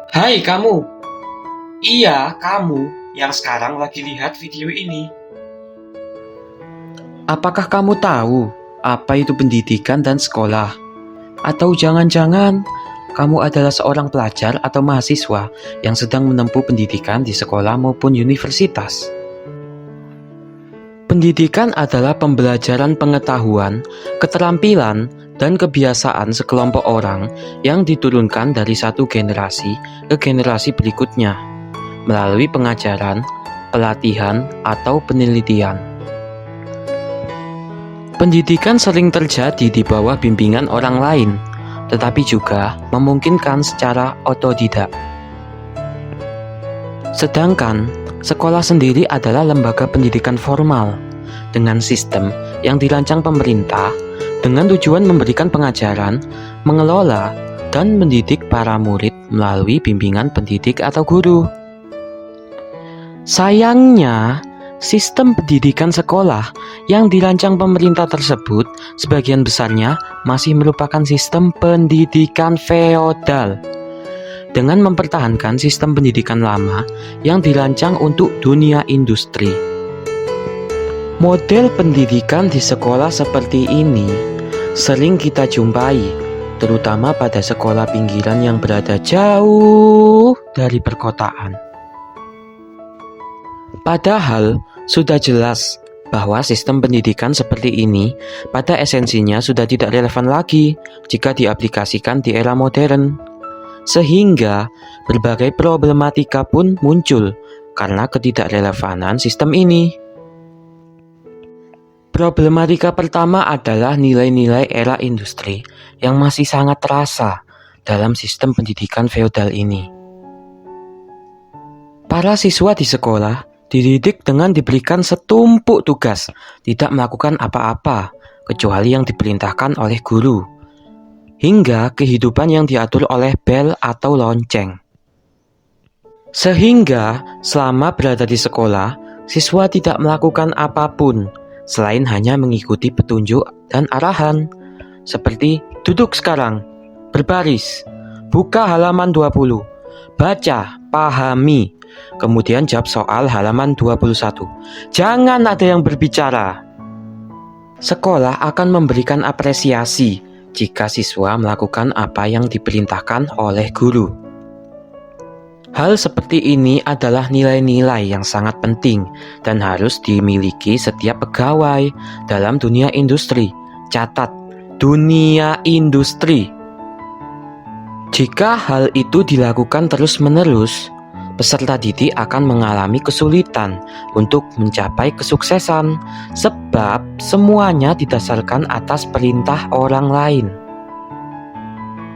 Hai kamu, iya kamu yang sekarang lagi lihat video ini. Apakah kamu tahu apa itu pendidikan dan sekolah? Atau jangan-jangan kamu adalah seorang pelajar atau mahasiswa yang sedang menempuh pendidikan di sekolah maupun universitas? Pendidikan adalah pembelajaran pengetahuan, keterampilan, dan kebiasaan sekelompok orang yang diturunkan dari satu generasi ke generasi berikutnya melalui pengajaran, pelatihan, atau penelitian. Pendidikan sering terjadi di bawah bimbingan orang lain, tetapi juga memungkinkan secara otodidak. Sedangkan, sekolah sendiri adalah lembaga pendidikan formal dengan sistem yang dirancang pemerintah dengan tujuan memberikan pengajaran, mengelola, dan mendidik para murid melalui bimbingan pendidik atau guru. Sayangnya, sistem pendidikan sekolah yang dirancang pemerintah tersebut sebagian besarnya masih merupakan sistem pendidikan feodal dengan mempertahankan sistem pendidikan lama yang dirancang untuk dunia industri. Model pendidikan di sekolah seperti ini sering kita jumpai, terutama pada sekolah pinggiran yang berada jauh dari perkotaan. Padahal sudah jelas bahwa sistem pendidikan seperti ini pada esensinya sudah tidak relevan lagi jika diaplikasikan di era modern. Sehingga berbagai problematika pun muncul karena ketidakrelevanan sistem ini. Problematika pertama adalah nilai-nilai era industri yang masih sangat terasa dalam sistem pendidikan feodal ini. Para siswa di sekolah dididik dengan diberikan setumpuk tugas, tidak melakukan apa-apa kecuali yang diperintahkan oleh guru, hingga kehidupan yang diatur oleh bel atau lonceng. Sehingga selama berada di sekolah, siswa tidak melakukan apapun selain hanya mengikuti petunjuk dan arahan, seperti duduk sekarang, berbaris, buka halaman 20, baca, pahami, kemudian jawab soal halaman 21. Jangan ada yang berbicara. Sekolah akan memberikan apresiasi jika siswa melakukan apa yang diperintahkan oleh guru. Hal seperti ini adalah nilai-nilai yang sangat penting dan harus dimiliki setiap pegawai dalam dunia industri. Catat, dunia industri. Jika hal itu dilakukan terus-menerus, peserta didik akan mengalami kesulitan untuk mencapai kesuksesan sebab semuanya didasarkan atas perintah orang lain.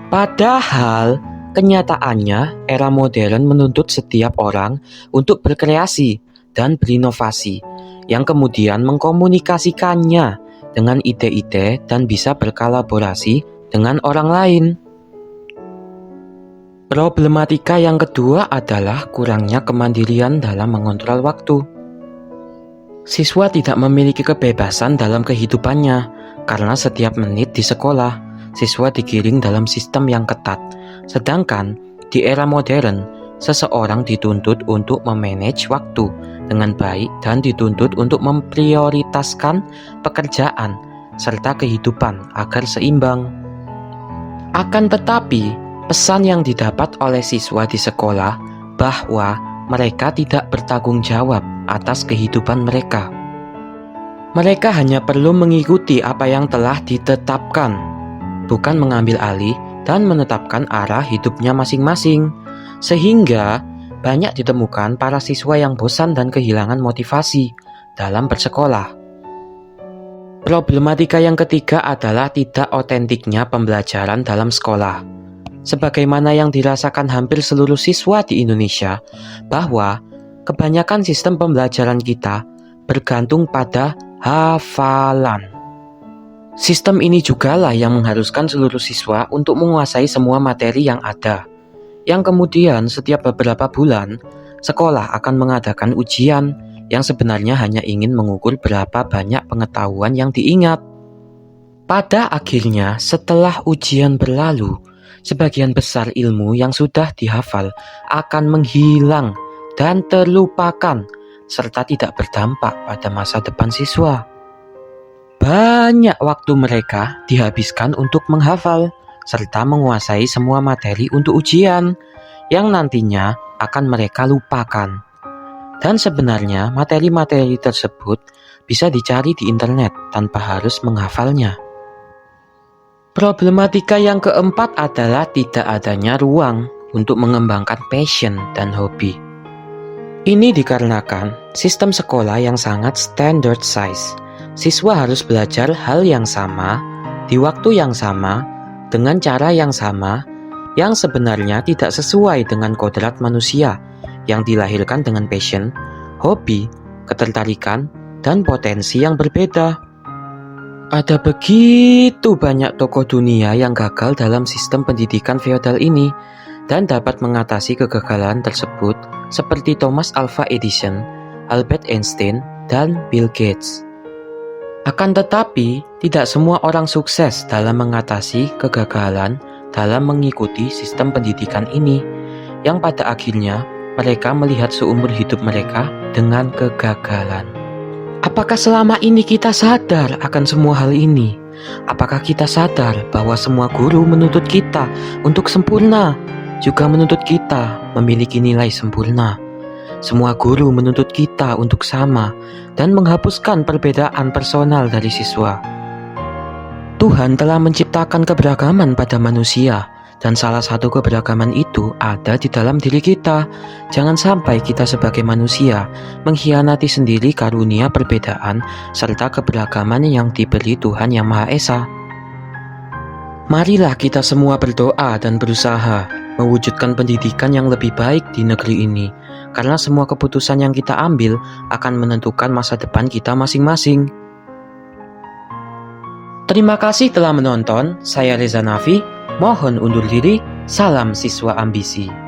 Padahal kenyataannya era modern menuntut setiap orang untuk berkreasi dan berinovasi yang kemudian mengkomunikasikannya dengan ide-ide dan bisa berkolaborasi dengan orang lain. Problematika yang kedua adalah kurangnya kemandirian dalam mengontrol waktu. Siswa tidak memiliki kebebasan dalam kehidupannya karena setiap menit di sekolah, siswa digiring dalam sistem yang ketat. Sedangkan di era modern, seseorang dituntut untuk memanage waktu dengan baik dan dituntut untuk memprioritaskan pekerjaan serta kehidupan agar seimbang. Akan tetapi, pesan yang didapat oleh siswa di sekolah bahwa mereka tidak bertanggung jawab atas kehidupan mereka. Mereka hanya perlu mengikuti apa yang telah ditetapkan, bukan mengambil alih dan menetapkan arah hidupnya masing-masing, sehingga banyak ditemukan para siswa yang bosan dan kehilangan motivasi dalam bersekolah. Problematika yang ketiga adalah tidak otentiknya pembelajaran dalam sekolah. Sebagaimana yang dirasakan hampir seluruh siswa di Indonesia, bahwa kebanyakan sistem pembelajaran kita bergantung pada hafalan. Sistem ini jugalah yang mengharuskan seluruh siswa untuk menguasai semua materi yang ada, yang kemudian setiap beberapa bulan, sekolah akan mengadakan ujian yang sebenarnya hanya ingin mengukur berapa banyak pengetahuan yang diingat. Pada akhirnya, setelah ujian berlalu, sebagian besar ilmu yang sudah dihafal akan menghilang dan terlupakan, serta tidak berdampak pada masa depan siswa. Banyak waktu mereka dihabiskan untuk menghafal, serta menguasai semua materi untuk ujian, yang nantinya akan mereka lupakan. Dan sebenarnya materi-materi tersebut bisa dicari di internet tanpa harus menghafalnya. Problematika yang keempat adalah tidak adanya ruang untuk mengembangkan passion dan hobi. Ini dikarenakan sistem sekolah yang sangat standard size. Siswa harus belajar hal yang sama, di waktu yang sama, dengan cara yang sama, yang sebenarnya tidak sesuai dengan kodrat manusia yang dilahirkan dengan passion, hobi, ketertarikan, dan potensi yang berbeda. Ada begitu banyak tokoh dunia yang gagal dalam sistem pendidikan feodal ini dan dapat mengatasi kegagalan tersebut seperti Thomas Alva Edison, Albert Einstein, dan Bill Gates. Akan tetapi, tidak semua orang sukses dalam mengatasi kegagalan dalam mengikuti sistem pendidikan ini, yang pada akhirnya mereka melihat seumur hidup mereka dengan kegagalan. Apakah selama ini kita sadar akan semua hal ini? Apakah kita sadar bahwa semua guru menuntut kita untuk sempurna, juga menuntut kita memiliki nilai sempurna? Semua guru menuntut kita untuk sama dan menghapuskan perbedaan personal dari siswa. Tuhan telah menciptakan keberagaman pada manusia, dan salah satu keberagaman itu ada di dalam diri kita. Jangan sampai kita sebagai manusia mengkhianati sendiri karunia perbedaan serta keberagaman yang diberi Tuhan Yang Maha Esa. Marilah kita semua berdoa dan berusaha mewujudkan pendidikan yang lebih baik di negeri ini, karena semua keputusan yang kita ambil akan menentukan masa depan kita masing-masing. Terima kasih telah menonton. Saya Reza Nafi. Mohon undur diri. Salam siswa ambisi.